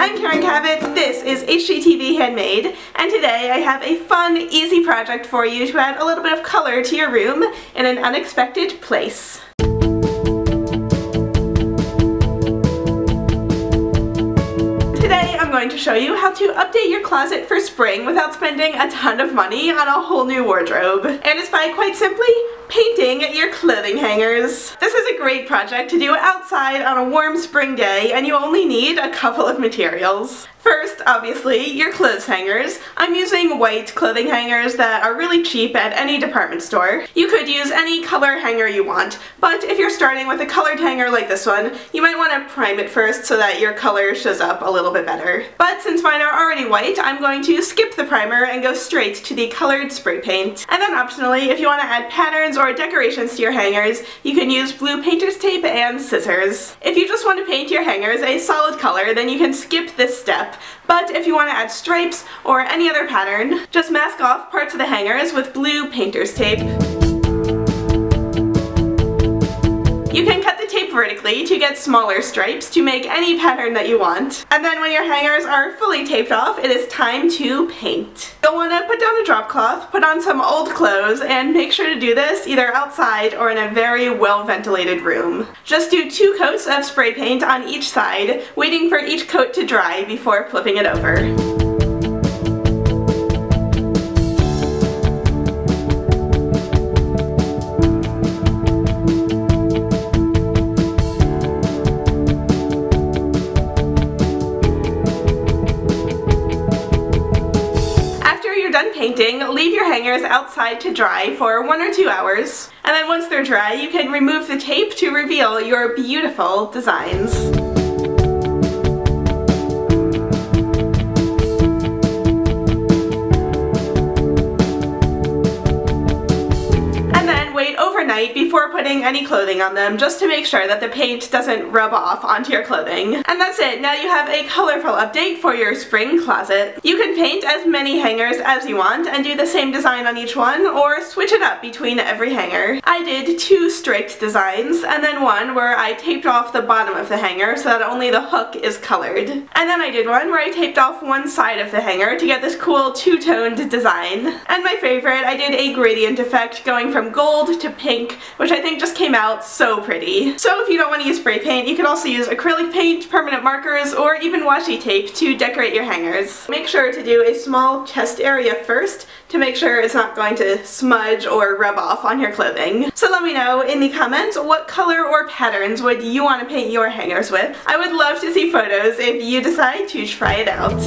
I'm Karen Kavett, this is HGTV Handmade, and today I have a fun, easy project for you to add a little bit of color to your room in an unexpected place. Today I'm going to show you how to update your closet for spring without spending a ton of money on a whole new wardrobe. And it's by, quite simply, painting your clothing hangers. This is a great project to do outside on a warm spring day, and you only need a couple of materials. First, obviously, your clothes hangers. I'm using white clothing hangers that are really cheap at any department store. You could use any color hanger you want, but if you're starting with a colored hanger like this one, you might want to prime it first so that your color shows up a little bit better. But since mine are already white, I'm going to skip the primer and go straight to the colored spray paint. And then optionally, if you want to add patterns or decorations to your hangers, you can use blue painter's tape and scissors. If you just want to paint your hangers a solid color, then you can skip this step. But if you want to add stripes or any other pattern, just mask off parts of the hangers with blue painter's tape. You can cut the tape vertically to get smaller stripes to make any pattern that you want. And then when your hangers are fully taped off, it is time to paint. You'll want to put down a drop cloth, put on some old clothes, and make sure to do this either outside or in a very well ventilated room. Just do 2 coats of spray paint on each side, waiting for each coat to dry before flipping it over. Done painting, leave your hangers outside to dry for 1 or 2 hours, and then once they're dry, you can remove the tape to reveal your beautiful designs. Overnight before putting any clothing on them, just to make sure that the paint doesn't rub off onto your clothing. And that's it. Now you have a colorful update for your spring closet. You can paint as many hangers as you want and do the same design on each one, or switch it up between every hanger. I did 2 straight designs, and then one where I taped off the bottom of the hanger so that only the hook is colored. And then I did one where I taped off one side of the hanger to get this cool 2-toned design. And my favorite, I did a gradient effect going from gold to pink, which I think just came out so pretty. So if you don't want to use spray paint, you can also use acrylic paint, permanent markers, or even washi tape to decorate your hangers. Make sure to do a small chest area first to make sure it's not going to smudge or rub off on your clothing. So let me know in the comments what color or patterns would you want to paint your hangers with. I would love to see photos if you decide to try it out.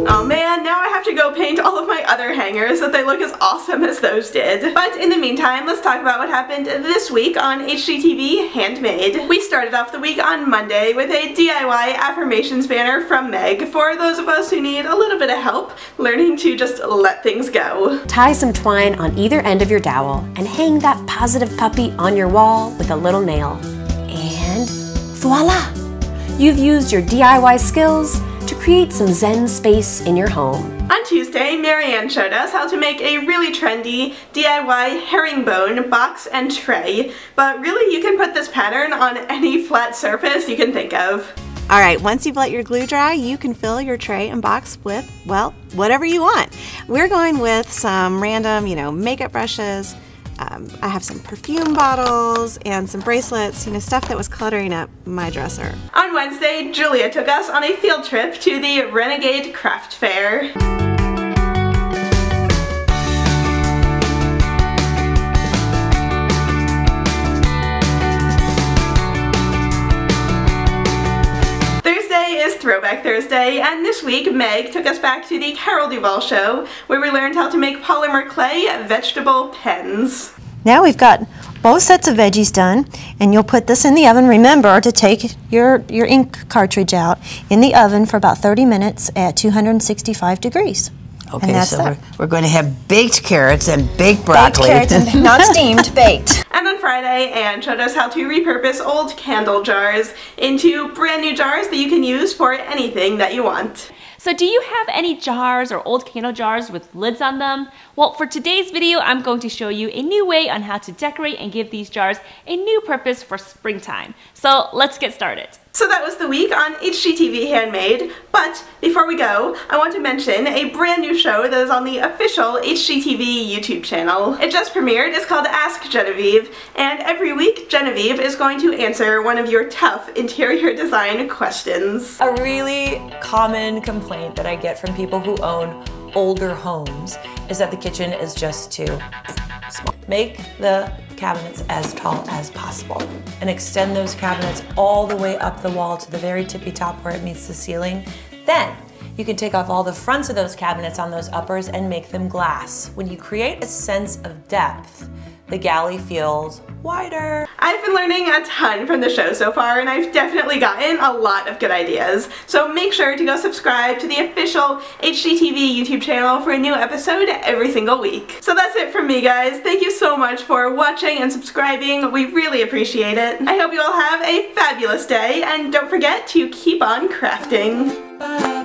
Oh man, now I have to go paint all of my other hangers so that they look as awesome as those did. But in the meantime, let's talk about what happened this week on HGTV Handmade. We started off the week on Monday with a DIY affirmations banner from Meg for those of us who need a little bit of help learning to just let things go. Tie some twine on either end of your dowel and hang that positive puppy on your wall with a little nail. And voila! You've used your DIY skills to create some zen space in your home. On Tuesday, Marianne showed us how to make a really trendy DIY herringbone box and tray, but really you can put this pattern on any flat surface you can think of. Alright, once you've let your glue dry, you can fill your tray and box with, well, whatever you want. We're going with some random, makeup brushes. I have some perfume bottles and some bracelets, stuff that was cluttering up my dresser. On Wednesday, Julia took us on a field trip to the Renegade craft fair. Is Throwback Thursday, and this week Meg took us back to the Carol Duvall show where we learned how to make polymer clay vegetable pens. Now we've got both sets of veggies done, and you'll put this in the oven. Remember to take your ink cartridge out in the oven for about 30 minutes at 265 degrees. Okay, so we're going to have baked carrots and baked broccoli. Baked carrots, and not steamed, baked. And on Friday, Anne showed us how to repurpose old candle jars into brand new jars that you can use for anything that you want. So do you have any jars or old candle jars with lids on them? Well, for today's video, I'm going to show you a new way on how to decorate and give these jars a new purpose for springtime. So let's get started. So that was the week on HGTV Handmade, but before we go, I want to mention a brand new show that is on the official HGTV YouTube channel. It just premiered, it's called Ask Genevieve, and every week Genevieve is going to answer one of your tough interior design questions. A really common complaint that I get from people who own older homes is that the kitchen is just too small. Make the cabinets as tall as possible and extend those cabinets all the way up the wall to the very tippy top where it meets the ceiling. Then you can take off all the fronts of those cabinets on those uppers and make them glass. When you create a sense of depth, the galley feels wider. I've been learning a ton from the show so far, and I've definitely gotten a lot of good ideas. So make sure to go subscribe to the official HGTV YouTube channel for a new episode every single week. So that's it from me, guys. Thank you so much for watching and subscribing. We really appreciate it. I hope you all have a fabulous day, and don't forget to keep on crafting. Bye.